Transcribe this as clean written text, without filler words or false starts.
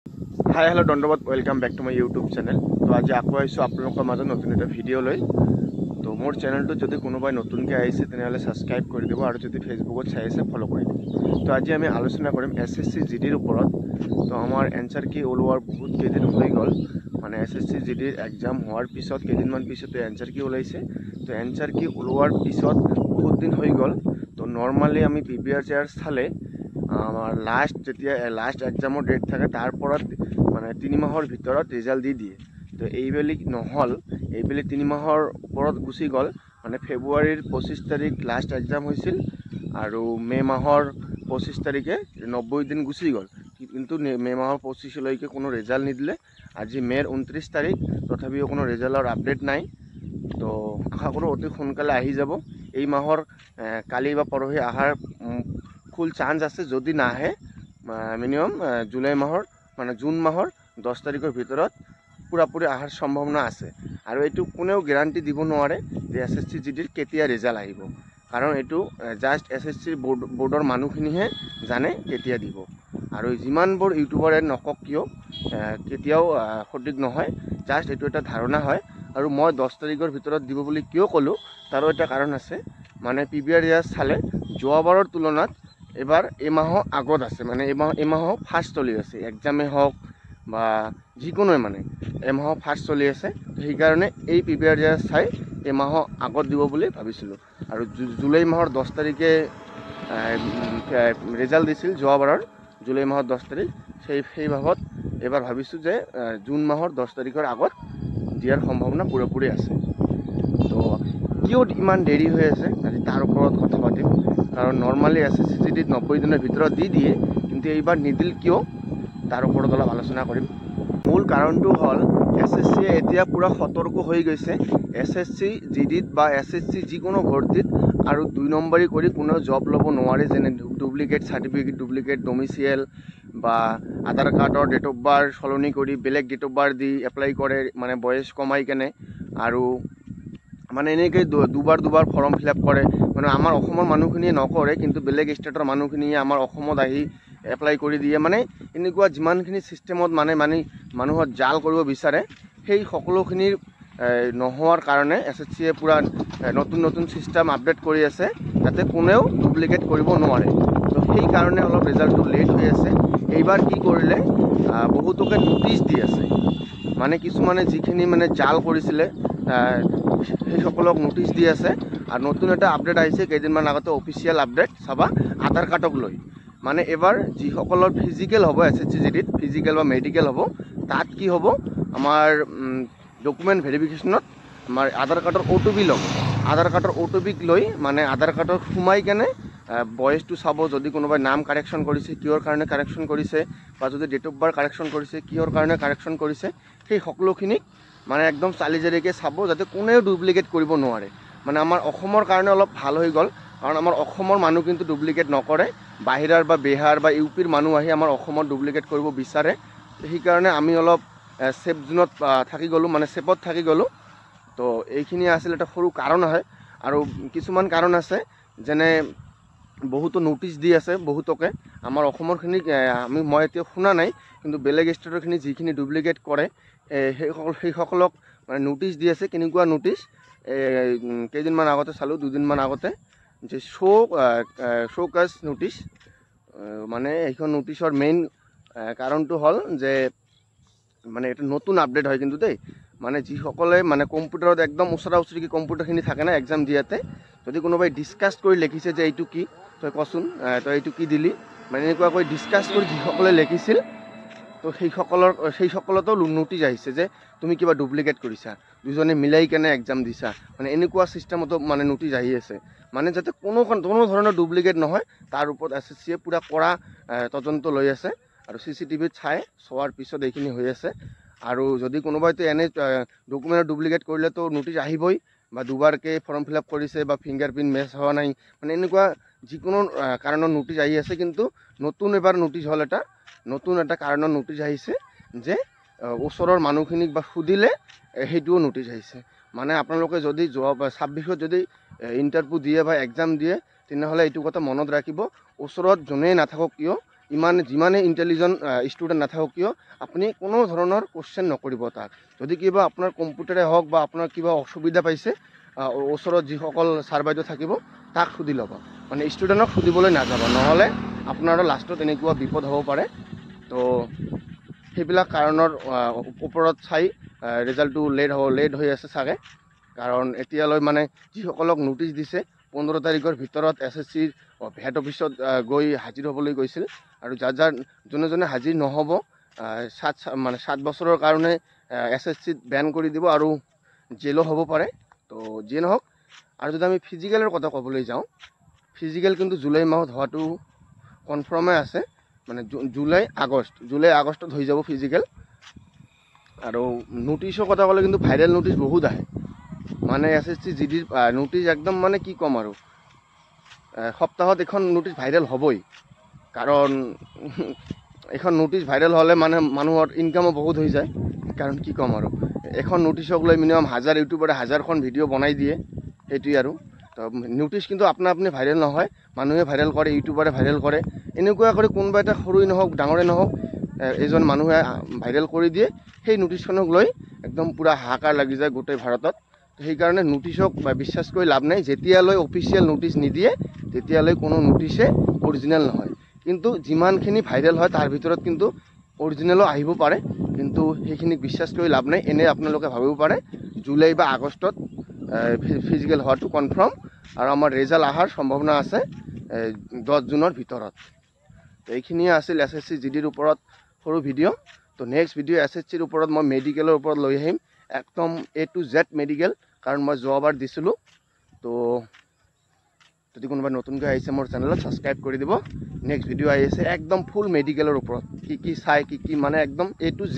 হাই hello' ধন্যবাদ, welcome back to my YouTube channel. তো আজি আকৌ আহিছোঁ আপোনালোকৰ মাজত নতুন এটা ভিডিঅ' লৈ। তো মোৰ চেনেলটোত যদি কোনোবাই নতুনকৈ আহিছে তেনেহ'লে ছাবস্ক্ৰাইব কৰি দিব, আৰু যদি ফেচবুকত চাই আছে ফ'ল' কৰি দিব। তো আজি আমি আলোচনা কৰিম SSC GDৰ ওপৰত। তো আমাৰ এনচাৰ কি ওলোৱাৰ বহুত কেইদিন হৈ গ'ল, মানে SSC GDৰ এক্সাম হোৱাৰ পিছত কেইদিনমান পিছতে এনচাৰ কি ওলাইছে। তো এনচাৰ কি ওলোৱাৰ পিছত বহুত দিন হৈ গ'ল। তো নৰ্মালি আমি PBR চালে আমাৰ যেতিয়া লাষ্ট এক্সামৰ ডেট থাকে তাৰ পৰা মানে 3 মাহৰ ভিতৰত ৰিজাল্ট দি দিয়ে। তো এইবেলি নহ'ল, এইবেলি 3 মাহৰ ওপৰত গুচি গ'ল। মানে ফেব্ৰুৱাৰীৰ 25 তাৰিখ লাষ্ট এক্সাম হৈছিল, আৰু মে' মাহৰ 25 তাৰিখে 90 দিন গুচি গ'ল, কিন্তু মে' মাহৰ 25লৈকে কোনো ৰিজাল্ট নিদিলে। আজি মে'ৰ 29 তাৰিখ, তথাপিও কোনো ৰিজাল্টৰ আপডেট নাই। তো আশা কৰোঁ অতি সোনকালে আহি যাব। এই মাহৰ কালি বা পৰহি অহাৰ ফুল চান্স আছে। যদি নাহে মিনিমাম জুলাই মাহৰ মানে জুন মাহৰ 10 তাৰিখৰ ভিতৰত পূৰাপূৰি অহাৰ সম্ভাৱনা আছে। আৰু এইটো কোনেও গেৰাণ্টি দিব নোৱাৰে যে SSC GDৰ কেতিয়া ৰিজাল্ট আহিব, কাৰণ এইটো জাষ্ট SSC বোৰ্ডৰ মানুহখিনিহে জানে কেতিয়া দিব। আৰু যিমানবোৰ ইউটিউবাৰে নকওক কিয় কেতিয়াও সঠিক নহয়, জাষ্ট এইটো এটা ধাৰণা হয়। আৰু মই 10 তাৰিখৰ ভিতৰত দিব বুলি কিয় ক'লোঁ, তাৰো এটা কাৰণ আছে। মানে PBR চালে যোৱাবাৰৰ তুলনাত এবাৰ এমাহৰ আগত আছে, মানে এমাহৰ ফাৰ্ষ্ট চলি আছে, এক্সামেই হওক বা যিকোনোৱে, মানে এমাহৰ ফাৰ্ষ্ট চলি আছে। সেইকাৰণে এই PBR চাই এমাহৰ আগত দিব বুলি ভাবিছিলোঁ। আৰু জুলাই মাহৰ 10 তাৰিখে ৰিজাল্ট দিছিল যোৱাবাৰৰ, জুলাই মাহৰ 10 তাৰিখ। সেই ভাগত এবাৰ ভাবিছোঁ যে জুন মাহৰ 10 তাৰিখৰ আগত দিয়াৰ সম্ভাৱনা পুৰোপুৰি আছে। তো কিয় ইমান দেৰি হৈ আছে আজি তাৰ ওপৰত কথা পাতিম। কাৰণ নৰ্মালি SSC GDত 90 দিনৰ ভিতৰত দি দিয়ে, কিন্তু এইবাৰ নিদিল কিয়, তাৰ ওপৰত অলপ আলোচনা কৰিম। মূল কাৰণটো হ'ল SSC এতিয়া পূৰা সতৰ্ক হৈ গৈছে। SSC GDত বা SSC যিকোনো ভৰ্তিত আৰু 2 নম্বৰী কৰি কোনেও জব ল'ব নোৱাৰে। যেনে ডুপ্লিকেট চাৰ্টিফিকেট, ডুপ্লিকেট ডমিচিয়েল বা আধাৰ কাৰ্ডৰ ডেট অফ বাৰ্থ সলনি কৰি বেলেগ ডেট অফ বাৰ্থ দি এপ্লাই কৰে, মানে বয়স কমাই কেনে। আৰু মানে এনেকৈ দুবাৰ ফৰ্ম ফিল আপ কৰে। মানে আমাৰ অসমৰ মানুহখিনিয়ে নকৰে, কিন্তু বেলেগ ষ্টেটৰ মানুহখিনিয়ে আমাৰ অসমত আহি এপ্লাই কৰি দিয়ে। মানে এনেকুৱা যিমানখিনি ছিষ্টেমত মানে মানুহৰ জাল কৰিব বিচাৰে, সেই সকলোখিনিৰ নোহোৱাৰ কাৰণে SSCয়ে পূৰা নতুন ছিষ্টেম আপডেট কৰি আছে, যাতে কোনেও ডুপ্লিকেট কৰিব নোৱাৰে। তো সেইকাৰণে অলপ ৰিজাল্টটো লেট হৈ আছে। এইবাৰ কি কৰিলে, বহুতকে নোটিচ দি আছে। মানে কিছুমানে যিখিনি মানে জাল কৰিছিলে সেইসকলক নোটিচ দি আছে। আৰু নতুন এটা আপডেট আহিছে কেইদিনমান আগতে, অফিচিয়েল আপডেট চাবা, আধাৰ কাৰ্ডক লৈ। মানে এইবাৰ যিসকলৰ ফিজিকেল হ'ব SSC GDত, ফিজিকেল বা মেডিকেল হ'ব, তাত কি হ'ব, আমাৰ ডকুমেণ্ট ভেৰিফিকেশ্যনত আমাৰ আধাৰ কাৰ্ডৰ OTP ল'ব। আধাৰ কাৰ্ডৰ OTPক লৈ মানে আধাৰ কাৰ্ডত সোমাই কেনে বয়সটো চাব। যদি কোনোবাই নাম কাৰেকশ্যন কৰিছে, কিহৰ কাৰণে কাৰেকশ্যন কৰিছে, বা যদি ডেট অফ বাৰ্থ কাৰেকশ্যন কৰিছে, কিহৰ কাৰণে কাৰেকশ্যন কৰিছে, সেই সকলোখিনিক মানে একদম চালি জাৰিকৈ চাব, যাতে কোনেও ডুপ্লিকেট কৰিব নোৱাৰে। মানে আমাৰ অসমৰ কাৰণে অলপ ভাল হৈ গ'ল, কাৰণ আমাৰ অসমৰ মানুহ কিন্তু ডুপ্লিকেট নকৰে। বাহিৰৰ বা বিহাৰ বা UPৰ মানুহ আহি আমাৰ অসমত ডুপ্লিকেট কৰিব বিচাৰে। সেইকাৰণে আমি অলপ ছেফ জোনত থাকি গ'লোঁ, মানে ছেফত থাকি গ'লোঁ। তো এইখিনি আছিল এটা সৰু কাৰণ হয়। আৰু কিছুমান কাৰণ আছে, যেনে বহুতো নোটিচ দি আছে বহুতকে। আমাৰ অসমৰখিনিক মই এতিয়া শুনা নাই, কিন্তু বেলেগ ষ্টেটৰখিনি যিখিনি ডুপ্লিকেট কৰে সেইসকলক মানে নোটিচ দি আছে। কেনেকুৱা নোটিচ, কেইদিনমান আগতে চালোঁ, 2 দিনমান আগতে, যে শ্ব' কাজ নোটিচ। মানে এইখন নোটিচৰ মেইন কাৰণটো হ'ল যে মানে এইটো নতুন আপডেট হয় কিন্তু দেই। মানে যিসকলে মানে কম্পিউটাৰত একদম ওচৰা ওচৰিকৈ কম্পিউটাৰখিনি থাকে না এক্সাম দিয়াতে, যদি কোনোবাই ডিছকাছ কৰি লিখিছে যে এইটো কি, তই কচোন, তই এইটো কি দিলি, মানে এনেকুৱাকৈ ডিছকাছ কৰি যিসকলে লিখিছিল, তো সেইসকলতো নোটিচ আহিছে যে তুমি কিবা ডুপ্লিকেট কৰিছা, দুজনে মিলাই কেনে এক্সাম দিছা। মানে এনেকুৱা ছিষ্টেমতো মানে নোটিচ আহি আছে, মানে যাতে কোনো ধৰণৰ ডুপ্লিকেট নহয়, তাৰ ওপৰত SSCয়ে পূৰা কৰা তদন্ত লৈ আছে। আৰু CCTVত চোৱাৰ পিছত এইখিনি হৈ আছে। আৰু যদি কোনোবাইতো এনে ডকুমেণ্টৰ ডুপ্লিকেট কৰিলেতো নোটিচ আহিবই, বা দুবাৰকৈ ফৰ্ম ফিল আপ কৰিছে, বা ফিংগাৰপ্ৰিণ্ট মেচ হোৱা নাই, মানে এনেকুৱা যিকোনো কাৰণত নোটিচ আহি আছে। কিন্তু এবাৰ নোটিচ হ'ল, নতুন এটা কাৰণত নোটিচ আহিছে যে ওচৰৰ মানুহখিনিক বা সুধিলে সেইটোও নোটিচ আহিছে। মানে আপোনালোকে যদি 26ত যদি ইণ্টাৰভিউ দিয়ে বা এক্সাম দিয়ে, তেনেহ'লে এইটো কথা মনত ৰাখিব, ওচৰত যোনেই নাথাকক কিয় যিমানে ইণ্টেলিজেণ্ট ষ্টুডেণ্ট নাথাকক কিয় আপুনি কোনো ধৰণৰ কুৱেশ্যন নকৰিব তাক। যদি কিবা আপোনাৰ কম্পিউটাৰে হওক বা আপোনাৰ কিবা অসুবিধা পাইছে ওচৰত যিসকল ছাৰ বাইদেউ থাকিব তাক সুধি ল'ব, মানে ষ্টুডেণ্টক সুধিবলৈ নাযাব, নহ'লে আপোনাৰো লাষ্টত এনেকুৱা বিপদ হ'ব পাৰে। তো সেইবিলাক কাৰণৰ ওপৰত চাই ৰিজাল্টটো লেট হৈ আছে চাগে, কাৰণ এতিয়ালৈ মানে যিসকলক ন'টিচ দিছে 15 তাৰিখৰ ভিতৰত SSCৰ হেড অফিচত গৈ হাজিৰ হ'বলৈ কৈছিল, আৰু যোনে হাজিৰ নহ'ব 7 বছৰৰ কাৰণে SSCত বেন কৰি দিব আৰু জেলো হ'ব পাৰে। তো যিয়ে নহওক, আৰু যদি আমি ফিজিকেলৰ কথা ক'বলৈ যাওঁ, ফিজিকেল কিন্তু জুলাই মাহত হোৱাটো কনফাৰ্মে আছে, মানে জুলাই আগষ্টত হৈ যাব ফিজিকেল। আৰু ন'টিচৰ কথা ক'লে কিন্তু ভাইৰেল ন'টিচ বহুত আহে, মানে SSC GDৰ ন'টিচ একদম মানে কি ক'ম আৰু, সপ্তাহত এখন ন'টিচ ভাইৰেল হ'বই, কাৰণ এখন ন'টিচ ভাইৰেল হ'লে মানে মানুহৰ ইনকামো বহুত হৈ যায়। কাৰণ কি ক'ম আৰু, এখন ন'টিচক লৈ মিনিমাম 1000 ইউটিউবাৰে 1000খন ভিডিঅ' বনাই দিয়ে, সেইটোৱে আৰু। তো ন'টিচ কিন্তু আপনা ভাইৰেল নহয়, মানুহে ভাইৰেল কৰে, ইউটিউবাৰে ভাইৰেল কৰে, এনেকুৱা কৰি কোনোবা এটা সৰুই নহওক ডাঙৰে নহওক এজন মানুহে ভাইৰেল কৰি দিয়ে, সেই ন'টিচখনক লৈ একদম পূৰা হাহাকাৰ লাগি যায় গোটেই ভাৰতত। সেইকাৰণে ন'টিচক বিশ্বাস কৰি লাভ নাই, যেতিয়ালৈ অফিচিয়েল ন'টিচ নিদিয়ে তেতিয়ালৈ কোনো ন'টিচে অৰিজিনেল নহয়। কিন্তু যিমানখিনি ভাইৰেল হয় তাৰ ভিতৰত কিন্তু অৰিজিনেলো আহিব পাৰে, কিন্তু সেইখিনিক বিশ্বাস কৰি লাভ নাই। এনে আপোনালোকে ভাবিব পাৰে জুলাই বা আগষ্টত ফিজিকেল হোৱাটো কনফাৰ্ম, আৰু আমাৰ ৰিজাল্ট অহাৰ সম্ভাৱনা আছে 10 জুনৰ ভিতৰত। এইখিনিয়ে আছিল SSC GDৰ ওপৰত সৰু ভিডিঅ'। তো নেক্সট ভিডিঅ' SSCৰ ওপৰত মই মেডিকেলৰ ওপৰত লৈ আহিম, একদম A to Z মেডিকেল, কাৰণ মই যোৱাবাৰ দিছিলোঁ। তো যদি কোনোবা নতুনকৈ আহিছে মোৰ চেনেলত ছাবস্ক্ৰাইব কৰি দিব। নেক্সট ভিডিঅ' আহি আছে একদম ফুল মেডিকেলৰ ওপৰত, কি চাই কি মানে একদম A to Z।